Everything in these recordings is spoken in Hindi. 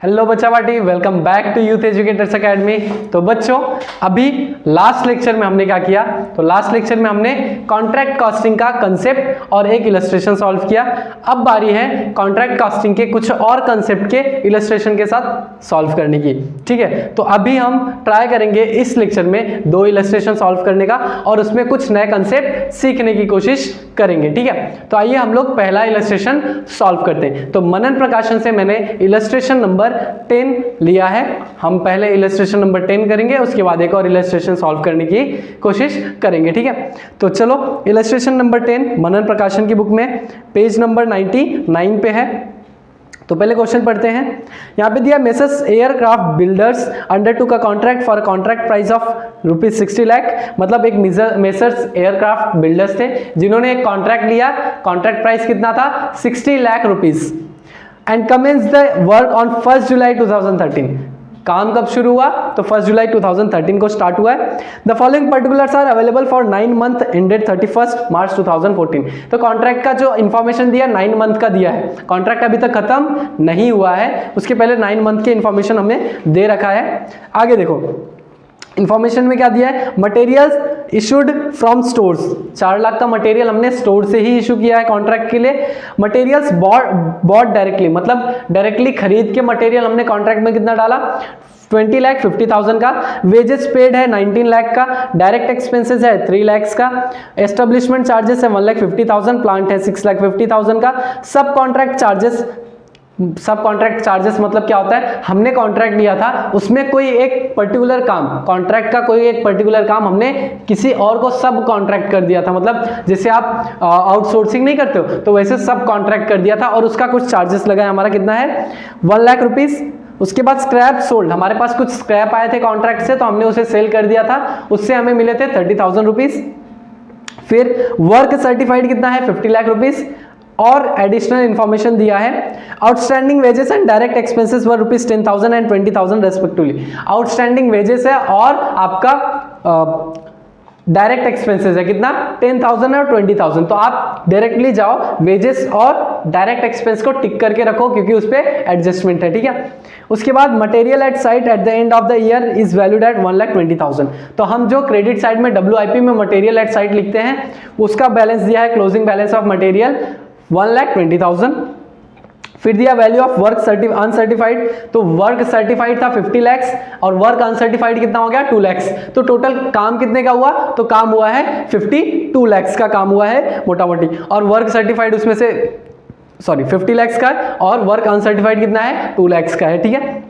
हेलो बच्चा party, welcome back to Youth Educators Academy. तो बच्चों, अभी लास्ट लेक्चर में हमने क्या किया, तो लास्ट लेक्चर में हमने कॉन्ट्रैक्ट कॉस्टिंग का कंसेप्ट और एक इलस्ट्रेशन सॉल्व किया। अब बारी है कॉन्ट्रैक्ट कॉस्टिंग के कुछ और कंसेप्ट के इलस्ट्रेशन के साथ सॉल्व करने की। ठीक है, तो अभी हम ट्राई करेंगे इस लेक्चर में 2 इलस्ट्रेशन सॉल्व करने का और उसमें कुछ नए कंसेप्ट सीखने की कोशिश करेंगे। ठीक है, तो आइए हम लोग पहला इलस्ट्रेशन सॉल्व करते हैं। तो मनन प्रकाशन से मैंने इलस्ट्रेशन नंबर 10 लिया है। हम पहले इलस्ट्रेशन नंबर 10 करेंगे, उसके बाद एक और इलस्ट्रेशन सॉल्व करने की कोशिश करेंगे। ठीक है, तो चलो इलस्ट्रेशन नंबर 10 मनन प्रकाशन की बुक में पेज नंबर 99 पे है। तो पहले क्वेश्चन पढ़ते हैं। यहाँ पे दिया Messrs aircraft builders undertook a contract for contract price of ₹60 lakh. मतलब एक मेसर्स एयरक्राफ्ट बिल्डर्स थे जिन्होंने एक कॉन्ट्रैक्ट लिया। कॉन्ट्रैक्ट प्राइस कितना था? 60 lakh rupees. And commences the work on 1 July 2013। काम कब शुरू हुआ? तो 1 जुलाई 2013 को स्टार्ट हुआ है। The following particulars are available for 9 month ended 31 March 2014। तो कॉन्ट्रैक्ट का जो इंफॉर्मेशन दिया 9 मंथ का दिया है। कॉन्ट्रैक्ट अभी तक खत्म नहीं हुआ है, उसके पहले 9 मंथ के इंफॉर्मेशन हमें दे रखा है। आगे देखो इंफॉर्मेशन में क्या दिया है? Materials issued from stores. 4 lakh का मटेरियल हमने स्टोर से ही इशू किया है कॉन्ट्रैक्ट के लिए। मटेरियल्स बॉट डायरेक्टली, मतलब डायरेक्टली खरीद के मटेरियल हमने कॉन्ट्रैक्ट में कितना डाला? 20 लाख 50,000 का। वेजेस पेड है 19 लाख का। डायरेक्ट एक्सपेंसेस है 3 लाख का। एस्टेब्लिशमेंट चार्जेस है 1,50,000। प्लांट है 6,50,000 का। सब कॉन्ट्रैक्ट चार्जेस मतलब क्या होता है? हमने कॉन्ट्रैक्ट लिया था, उसमें कोई एक पर्टिकुलर काम, कॉन्ट्रैक्ट का कोई एक पर्टिकुलर काम हमने किसी और को सब कॉन्ट्रैक्ट कर दिया था। मतलब जैसे आप आउटसोर्सिंग नहीं करते हो, तो वैसे सब कॉन्ट्रैक्ट कर दिया था और उसका कुछ चार्जेस लगा है। हमारा कितना है? 1 लाख रुपीज। उसके बाद स्क्रैप सोल्ड, हमारे पास कुछ स्क्रैप आए थे कॉन्ट्रैक्ट से, तो हमने उसे सेल कर दिया था, उससे हमें मिले थे 30,000 रुपीज। फिर वर्क सर्टिफाइड कितना है? 50 लाख रुपीज। और एडिशनल इंफॉर्मेशन दिया है। Outstanding wages and direct expenses were ₹10,000 and 20,000 respectively. Outstanding wages है और आपका डायरेक्ट एक्सपेंसेस है कितना? 10,000 और 20,000। तो आप डायरेक्टली जाओ वेजेस और डायरेक्ट एक्सपेंस को टिक करके रखो, क्योंकि उस पे एडजस्टमेंट है। ठीक है, उसके बाद material at site eight the end of the year is valued at 1,20,000। तो हम जो क्रेडिट साइड में WIP में मटेरियल एट साइट लिखते हैं, उसका बैलेंस दिया है, क्लोजिंग बैलेंस ऑफ मटेरियल 1,20,000। फिर दिया वैल्यू ऑफ वर्क अनसर्टिफाइड। तो वर्क सर्टिफाइड था 50 लाख और वर्क अनसर्टिफाइड कितना हो गया? 2 लाख। तो टोटल काम कितने का हुआ? तो काम हुआ है 52 लाख का काम हुआ है मोटा मोटी। और वर्क सर्टिफाइड उसमें से 50 लाख का है और वर्क अनसर्टिफाइड कितना है? 2 लाख का है। ठीक है,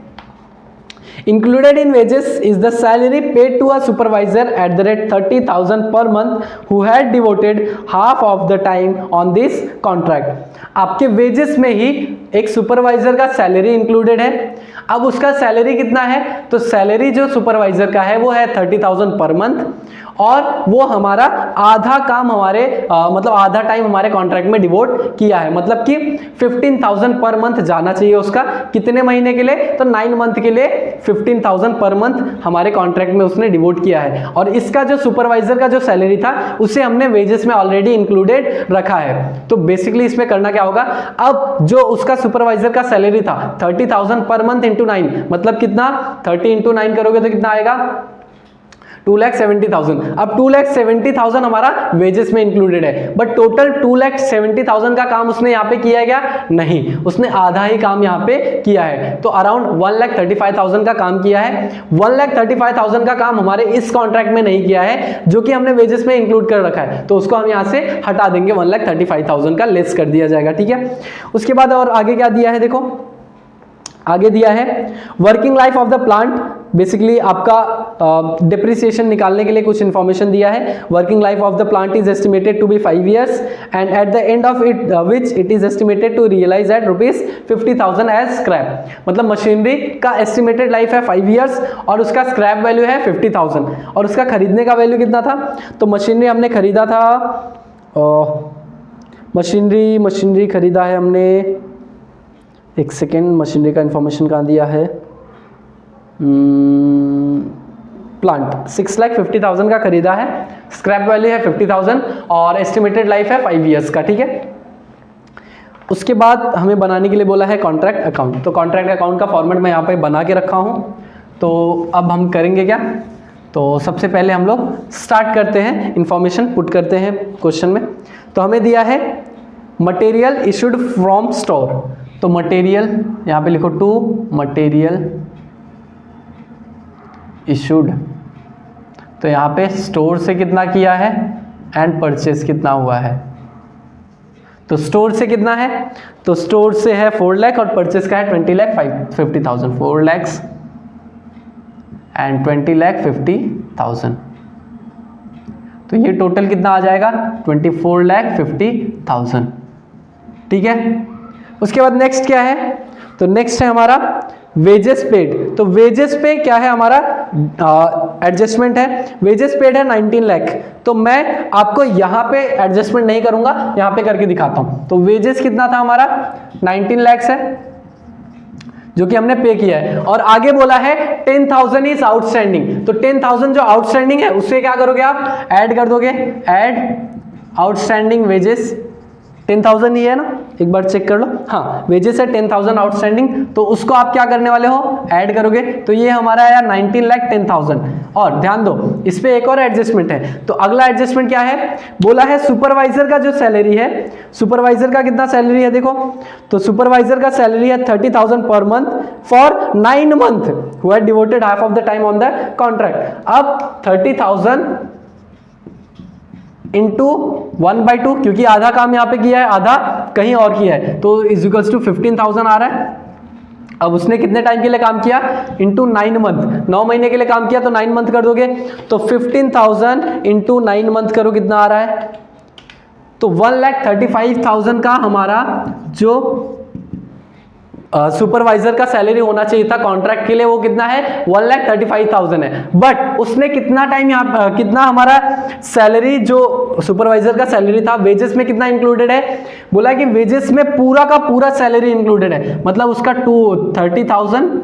included in wages is the salary paid to a supervisor at the rate 30,000 per month who had devoted half of the time on this contract। आपके वेजेस में ही एक सुपरवाइजर का सैलरी इंक्लूडेड है। अब उसका सैलरी कितना है? तो सैलरी जो सुपरवाइजर का है वो है 30,000 पर मंथ, और वो हमारा आधा काम हमारे मतलब आधा टाइम हमारे कॉन्ट्रैक्ट में डिवोट किया है। मतलब कि 15,000 पर मंथ जाना चाहिए उसका। कितने महीने के लिए? तो 9 मंथ के लिए 15,000 पर मंथ हमारे कॉन्ट्रैक्ट में उसने डिवोट किया है। और इसका जो सुपरवाइजर का जो सैलरी था उसे हमने वेजेस में ऑलरेडी इंक्लूडेड रखा है। तो बेसिकली इसमें करना क्या होगा? अब जो उसका सुपरवाइजर का सैलरी था 30,000 पर मंथ इंटू 9, मतलब कितना? 30 इंटू 9 करोगे तो कितना आएगा? 2,70,000। अब 2,70,000 हमारा वेजेस में इंक्लूडेड है, बट टोटल 2,70,000 का काम उसने यहाँ पे किया है क्या? नहीं, उसने आधा ही काम यहाँ पे किया है। तो अराउंड 1,35,000 का काम किया है। 1,35,000 का काम हमारे इस कॉन्ट्रैक्ट में नहीं किया है, जो कि हमने वेजेस में इंक्लूड कर रखा है। तो उसको हम यहाँ से हटा देंगे, 1,35,000 का लेस कर दिया जाएगा। ठीक है, उसके बाद और आगे क्या दिया है? देखो आगे दिया है working life of the plant. Basically आपका डिप्रिसिएशन निकालने के लिए कुछ इंफॉर्मेशन दिया है। Working life of the plant is estimated to be 5 years and at the end of it which it is estimated to realise at ₹50,000 as scrap. मतलब मशीनरी का एस्टिमेटेड लाइफ है 5 years और उसका स्क्रैप वैल्यू है 50,000। और उसका खरीदने का वैल्यू कितना था? तो मशीनरी हमने खरीदा था, मशीनरी खरीदा है हमने, एक सेकेंड, मशीनरी का इंफॉर्मेशन कहाँ दिया है? प्लांट 6,50,000 का खरीदा है, स्क्रैप वैल्यू है 50,000 और एस्टिमेटेड लाइफ है 5 years का। ठीक है, उसके बाद हमें बनाने के लिए बोला है कॉन्ट्रैक्ट अकाउंट। तो कॉन्ट्रैक्ट अकाउंट का फॉर्मेट मैं यहाँ पे बना के रखा हूँ। तो अब हम करेंगे क्या, तो सबसे पहले हम लोग स्टार्ट करते हैं, इंफॉर्मेशन पुट करते हैं क्वेश्चन में। तो हमें दिया है मटेरियल इशूड फ्रॉम स्टोर। तो मटेरियल यहाँ पे लिखो टू मटेरियल इशूड, तो यहाँ पे स्टोर से कितना किया है एंड परचेस कितना हुआ है। तो स्टोर से कितना है, तो स्टोर से है 4 लाख और परचेस का है 20,50,000। 4 लाख एंड 20,50,000, तो ये टोटल कितना आ जाएगा 24,50,000। ठीक है। उसके बाद नेक्स्ट क्या है, तो नेक्स्ट है हमारा वेजेस पेड। तो वेजेस पे क्या है हमारा एडजस्टमेंट है, वेजेस पेड है 19 लाख। तो मैं आपको यहाँ पे एडजस्टमेंट नहीं करूंगा, यहाँ पे करके दिखाता हूँ। तो वेजेस कितना था हमारा 19 लाख है जो कि हमने पे किया है, और आगे बोला है 10,000 इज आउटस्टैंडिंग। तो 10,000 जो आउटस्टैंडिंग है उससे क्या करोगे आप, ऐड कर दोगे, ऐड आउटस्टैंडिंग वेजेस 10,000 ही है ना, एक बार चेक कर लो। हाँ, वेजेस है 10,000 आउटस्टैंडिंग, तो उसको आप क्या करने वाले हो, ऐड करोगे। तो ये हमारा आया 19,10,000। और ध्यान दो, इस पे एक और एडजस्टमेंट है। तो अगला एडजस्टमेंट क्या है, बोला है सुपरवाइजर का जो सैलरी है, सुपरवाइजर का कितना सैलरी है देखो। तो सुपरवाइजर का सैलरी है 30,000 per month for 9 month who had devoted half of the time on the contract. अब 30,000 इंटू 1/2, क्योंकि आधा काम यहाँ पे किया है, आधा कहीं और किया है, तो इज इक्वल्स टू 15,000 आ रहा है। अब उसने कितने टाइम के लिए काम किया, इंटू 9 मंथ, 9 महीने के लिए काम किया, तो 9 मंथ कर दोगे। तो 15,000 इंटू 9 मंथ करो, कितना आ रहा है, तो 1,35,000 का हमारा जो सुपरवाइजर का सैलरी होना चाहिए था कॉन्ट्रैक्ट के लिए, वो कितना है 1,35,000 है। बट उसने कितना टाइम यहाँ, कितना हमारा सैलरी जो सुपरवाइजर का सैलरी था वेजेस में कितना इंक्लूडेड है, बोला कि वेजेस में पूरा का पूरा सैलरी इंक्लूडेड है, मतलब उसका 30,000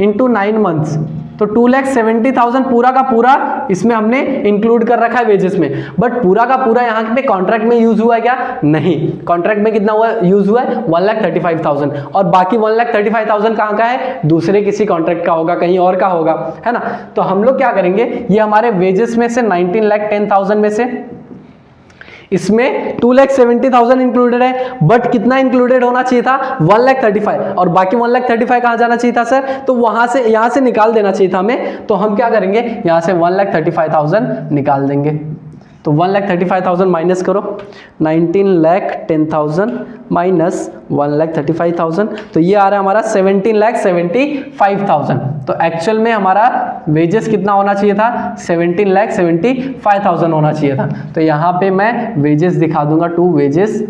इंटू 9 मंथ्स, तो 2,70,000 पूरा का पूरा इसमें हमने इंक्लूड कर रखा है वेजेस में। बट पूरा का पूरा यहाँ पे कॉन्ट्रैक्ट में यूज हुआ है क्या, नहीं, कॉन्ट्रैक्ट में कितना हुआ यूज हुआ है 1,35,000, और बाकी 1,35,000 कहाँ का है, दूसरे किसी कॉन्ट्रैक्ट का होगा, कहीं और का होगा, है ना। तो हम लोग क्या करेंगे, ये हमारे वेजेस में से 19,10,000 में से इसमें 2,70,000 इंक्लूडेड है, बट कितना इंक्लूडेड होना चाहिए था 1,35,000, और बाकी 1,35,000 कहाँ जाना चाहिए था सर, तो वहां से यहाँ से निकाल देना चाहिए था हमें। तो हम क्या करेंगे, यहाँ से 1,35,000 निकाल देंगे। तो 1,35,000 माइनस करो, 19,10,000 माइनस 1,35,000, तो ये आ रहा है हमारा 17,75,000। तो एक्चुअल में हमारा वेजेस कितना होना चाहिए था, 17,75,000 होना चाहिए था। तो यहाँ पे मैं वेजेस दिखा दूंगा, टू वेजेस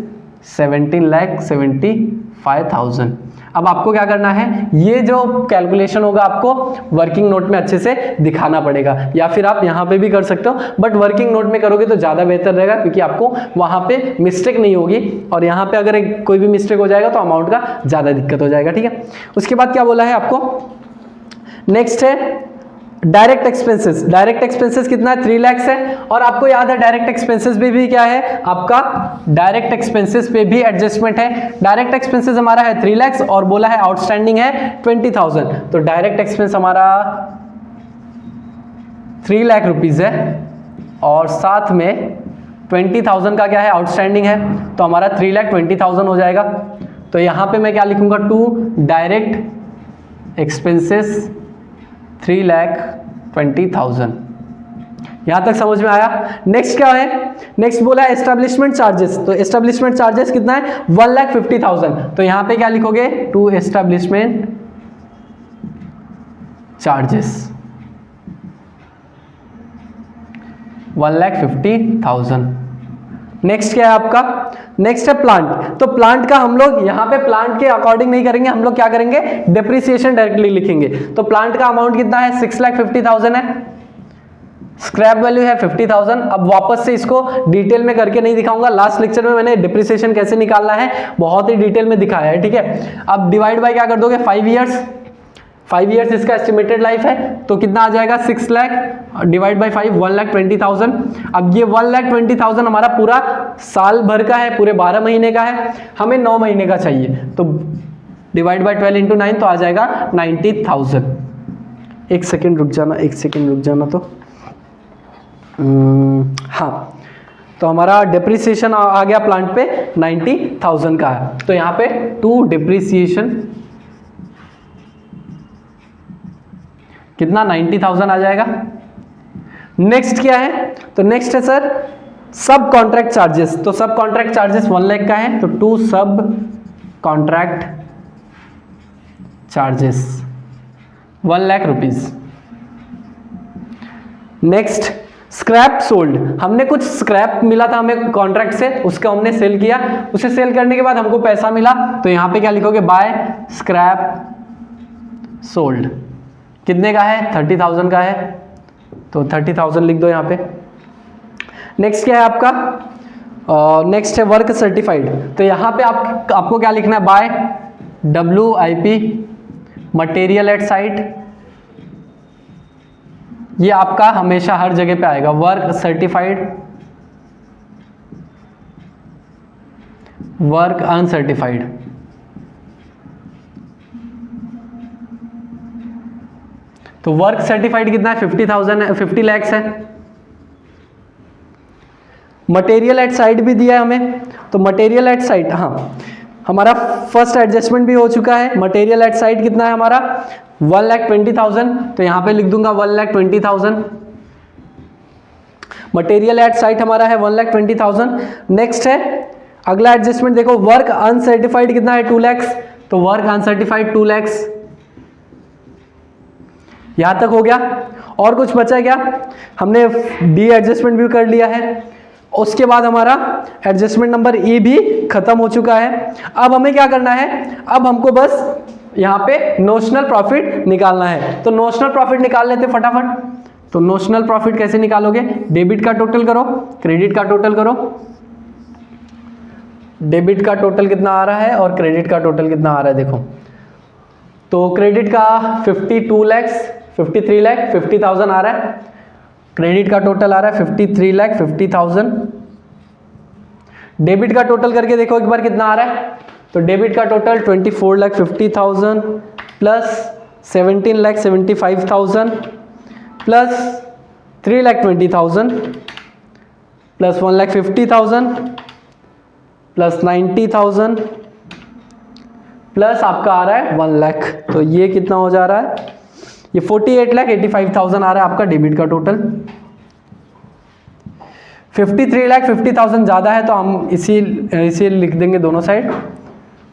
17,75,000। अब आपको क्या करना है, ये जो कैलकुलेशन होगा आपको वर्किंग नोट में अच्छे से दिखाना पड़ेगा, या फिर आप यहाँ पे भी कर सकते हो, बट वर्किंग नोट में करोगे तो ज़्यादा बेहतर रहेगा, क्योंकि आपको वहाँ पे मिस्टेक नहीं होगी, और यहाँ पे अगर कोई भी मिस्टेक हो जाएगा तो अमाउंट का ज़्यादा दिक्कत हो जाएगा। ठीक है। उसके बाद क्या बोला है आपको, नेक्स्ट है डायरेक्ट एक्सपेंसेस। डायरेक्ट एक्सपेंसेस कितना है 3 लाख है, और आपको याद है डायरेक्ट एक्सपेंसेस पे भी क्या है आपका, डायरेक्ट एक्सपेंसेस पे भी एडजस्टमेंट है। डायरेक्ट एक्सपेंसेस हमारा है 3 लाख और बोला है आउटस्टैंडिंग है 20,000, तो डायरेक्ट एक्सपेंस हमारा 3 लाख रुपीज है, और साथ में 20,000 का क्या है आउटस्टैंडिंग है, तो हमारा 3,20,000 हो जाएगा। तो यहाँ पे मैं क्या लिखूंगा, टू डायरेक्ट एक्सपेंसेस 3,20,000। यहां तक समझ में आया। नेक्स्ट क्या है, नेक्स्ट बोला है एस्टेब्लिशमेंट चार्जेस। तो एस्टेब्लिशमेंट चार्जेस कितना है 1,50,000, तो यहां पे क्या लिखोगे, टू एस्टेब्लिशमेंट चार्जेस 1,50,000। नेक्स्ट क्या है आपका, नेक्स्ट है प्लांट। तो प्लांट का हम लोग यहाँ पे प्लांट के अकॉर्डिंग नहीं करेंगे, हम लोग क्या करेंगे डेप्रिसिएशन डायरेक्टली लिखेंगे। तो प्लांट का अमाउंट कितना है 6,50,000 है, स्क्रैप वैल्यू है 50,000। अब वापस से इसको डिटेल में करके नहीं दिखाऊंगा, लास्ट लेक्चर में मैंने डिप्रिसिएशन कैसे निकालना है बहुत ही डिटेल में दिखाया है, ठीक है। अब डिवाइड बाय क्या कर दोगे 5 ईयर्स, 5 ईयर्स इसका एस्टिमेटेड लाइफ है, तो कितना आ जाएगा 6 लाख डिवाइड बाई 5 1,20,000। अब ये 1,20,000 हमारा पूरा साल भर का है, पूरे 12 महीने का है, हमें 9 महीने का चाहिए, तो डिवाइड बाई 12 इंटू 9 तो आ जाएगा 90,000। एक सेकेंड रुक जाना तो हाँ, तो हमारा डिप्रिसिएशन आ गया प्लांट पे 90,000 का है, तो यहाँ पे टू डिप्रिसिएशन कितना 90,000 आ जाएगा। नेक्स्ट क्या है, तो नेक्स्ट है सर सब कॉन्ट्रैक्ट चार्जेस, तो सब कॉन्ट्रैक्ट चार्जेस 1 लाख का है, तो टू सब contract charges 1 lakh rupees. Next scrap sold, हमने कुछ स्क्रैप मिला था हमें कॉन्ट्रैक्ट से, उसका हमने सेल किया, उसे सेल करने के बाद हमको पैसा मिला, तो यहां पे क्या लिखोगे, बाय स्क्रैप सोल्ड, कितने का है 30,000 का है, तो 30,000 लिख दो यहां पे। नेक्स्ट क्या है आपका, नेक्स्ट है वर्क सर्टिफाइड, तो यहां पे आपको क्या लिखना है, by WIP material at site, ये आपका हमेशा हर जगह पे आएगा, वर्क सर्टिफाइड, वर्क अनसर्टिफाइड। तो वर्क सर्टिफाइड कितना है 50,000 है, 50 लाख है। मटेरियल एट साइट भी दिया है हमें, तो मटेरियल एट साइट, हाँ हमारा फर्स्ट एडजस्टमेंट भी हो चुका है। मटेरियल एट साइट कितना है हमारा 1,20,000, तो यहां पे लिख दूंगा 1,20,000। मटेरियल एट साइट हमारा है 1,20,000। नेक्स्ट है अगला एडजस्टमेंट, देखो वर्क अनसर्टिफाइड कितना है 2 लाख, तो वर्क अनसर्टिफाइड 2 लाख, यहां तक हो गया। और कुछ बचा क्या, हमने डी एडजस्टमेंट भी कर लिया है, उसके बाद हमारा एडजस्टमेंट नंबर ई भी खत्म हो चुका है। अब हमें क्या करना है, अब हमको बस यहाँ पे नोशनल प्रॉफिट निकालना है, तो नोशनल प्रॉफिट निकाल लेते फटाफट। तो नोशनल प्रॉफिट कैसे निकालोगे, डेबिट का टोटल करो, क्रेडिट का टोटल करो, डेबिट का टोटल कितना आ रहा है और क्रेडिट का टोटल कितना आ रहा है देखो। तो क्रेडिट का 52 लाख 53 लाख 50,000 आ रहा है, क्रेडिट का टोटल आ रहा है 53 लाख 50,000। डेबिट का टोटल करके देखो एक बार कितना आ रहा है, तो डेबिट का total 24 lakh 50,000 plus 17 lakh 75,000 plus 3 lakh 20,000 plus 1 lakh 50,000 plus 90,000 plus आपका आ रहा है 1 लाख, तो ये कितना हो जा रहा है, ये 48 लाख 85,000 आ रहा है आपका डेबिट का टोटल। 53 लाख 50,000 ज़्यादा है, तो हम इसी लिख देंगे दोनों साइड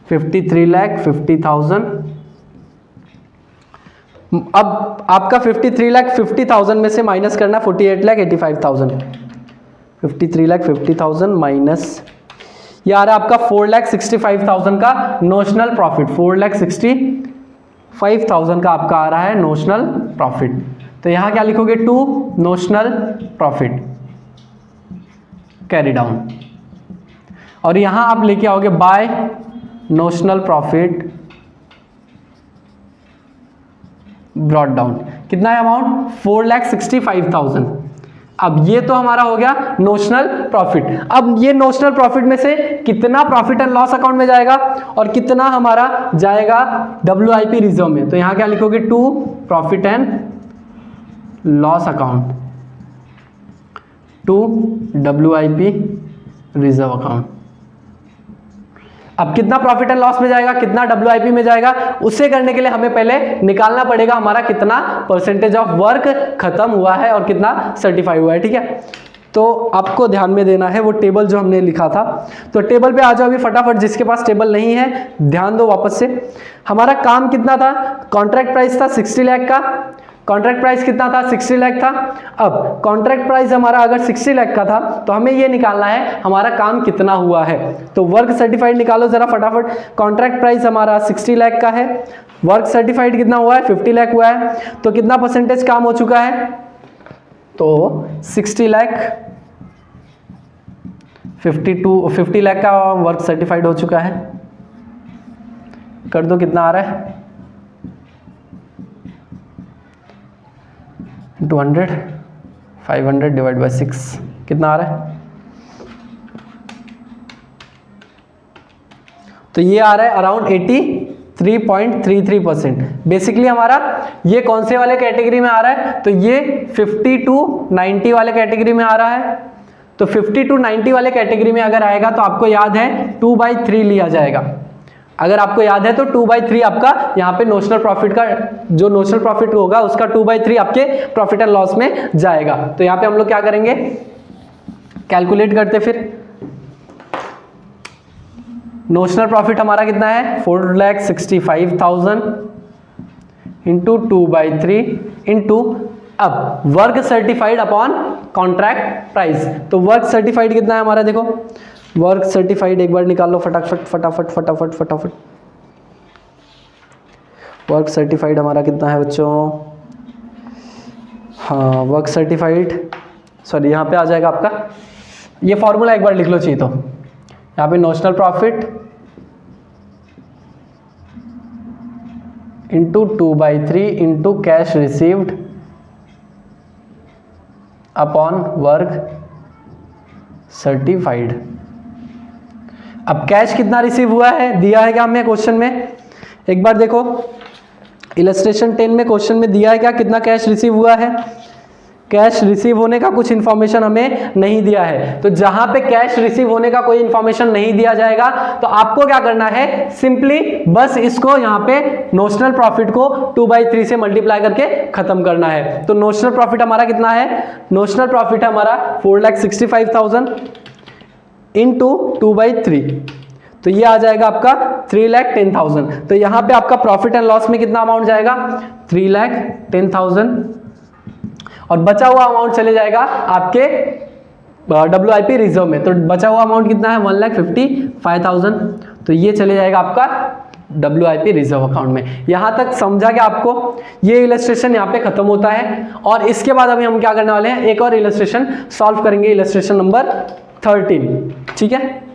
53 लाख 50,000। अब आपका 53 लाख 50,000 में से माइनस करना 48 लाख 85,000, 53 लाख 50,000 माइनस ये आ रहा है आपका 4,65,000 का नोशनल प्रॉफिट, 4,65,000 का आपका आ रहा है नोशनल प्रॉफिट। तो यहां क्या लिखोगे, to notional profit carry down, और यहां आप लेके आओगे by notional profit brought down. कितना है अमाउंट 4,65,000। अब ये तो हमारा हो गया नोशनल प्रॉफिट। अब ये नोशनल प्रॉफिट में से कितना प्रॉफिट एंड लॉस अकाउंट में जाएगा और कितना हमारा जाएगा WIP रिजर्व में, तो यहां क्या लिखोगे, to profit and loss account, to WIP reserve account. अब कितना प्रॉफिट एंड लॉस में जाएगा, कितना WIP में जाएगा, उसे करने के लिए हमें पहले निकालना पड़ेगा हमारा कितना परसेंटेज ऑफ वर्क खत्म हुआ है और कितना सर्टिफाई हुआ है, ठीक है। तो आपको ध्यान में देना है वो टेबल जो हमने लिखा था, तो टेबल पे आ जाओ अभी फटाफट, जिसके पास टेबल नहीं है ध्यान दो वापस से। हमारा काम कितना था, कॉन्ट्रैक्ट प्राइस था 60 लाख का, कॉन्ट्रैक्ट प्राइस कितना था 60 लाख था। अब कॉन्ट्रैक्ट प्राइस हमारा अगर 60 लाख का था तो हमें ये निकालना है हमारा काम कितना हुआ है। तो वर्क सर्टिफाइड निकालो जरा फटाफट। कॉन्ट्रैक्ट प्राइस हमारा 60 लाख का है, वर्क सर्टिफाइड कितना हुआ है 50 लाख हुआ है, तो कितना परसेंटेज काम हो चुका है, तो 60 लाख 50 लाख का वर्क सर्टिफाइड हो चुका है। कर दो कितना आ रहा है 200, 500 डिवाइड बाई 6 कितना आ रहा है? तो ये आ रहा है अराउंड 83.33%। बेसिकली हमारा ये कौन से वाले कैटेगरी में आ रहा है? तो ये 50 to 90 वाले कैटेगरी में आ रहा है। तो 50 to 90 वाले कैटेगरी में अगर आएगा तो आपको याद है 2/3 लिया जाएगा। अगर आपको याद है तो 2/3 आपका यहाँ पे नोशनल प्रॉफिट का जो नोशनल प्रॉफिट होगा उसका 2/3 आपके प्रॉफिट एंड लॉस में जाएगा। तो यहाँ पे हम लोग क्या करेंगे, कैलकुलेट करते फिर। नोशनल प्रॉफिट हमारा कितना है? 4,65,000 इंटू 2/3 इंटू अब work certified upon contract price. तो वर्क सर्टिफाइड कितना है हमारा? देखो वर्क सर्टिफाइड एक बार निकाल लो फटाफट फटाफट फटाफट फटाफट। वर्क सर्टिफाइड हमारा कितना है बच्चों? हाँ वर्क सर्टिफाइड, सॉरी यहाँ पे आ जाएगा आपका, ये फॉर्मूला एक बार लिख लो चाहिए तो। यहाँ पे notional profit into 2/3 into cash received upon work certified. अब कैश कितना रिसीव हुआ है दिया है क्या हमें क्वेश्चन में? एक बार देखो इलस्ट्रेशन 10 में क्वेश्चन में दिया है क्या, कितना कैश रिसीव हुआ है? कैश रिसीव होने का कुछ इन्फॉर्मेशन हमें नहीं दिया है। तो जहां पे कैश रिसीव होने का कोई इन्फॉर्मेशन नहीं दिया जाएगा तो आपको क्या करना है, सिंपली बस इसको यहाँ पे नोशनल प्रॉफिट को 2/3 से मल्टीप्लाई करके खत्म करना है। तो नोशनल प्रॉफिट हमारा कितना है? नोशनल प्रॉफिट हमारा 4,65,000 इंटू 2/3, तो ये आ जाएगा आपका 3,10,000। तो यहाँ पे आपका प्रॉफिट एंड लॉस में कितना अमाउंट जाएगा? 3,10,000 और बचा हुआ अमाउंट चले जाएगा आपके WIP रिजर्व में। तो बचा हुआ अमाउंट कितना है? 1,55,000। तो ये चले जाएगा आपका WIP रिजर्व अकाउंट में। यहां तक समझा क्या आपको? ये इलस्ट्रेशन यहाँ पे खत्म होता है और इसके बाद अभी हम क्या करने वाले हैं, एक और इलस्ट्रेशन सॉल्व करेंगे, इलस्ट्रेशन नंबर 13। ठीक है।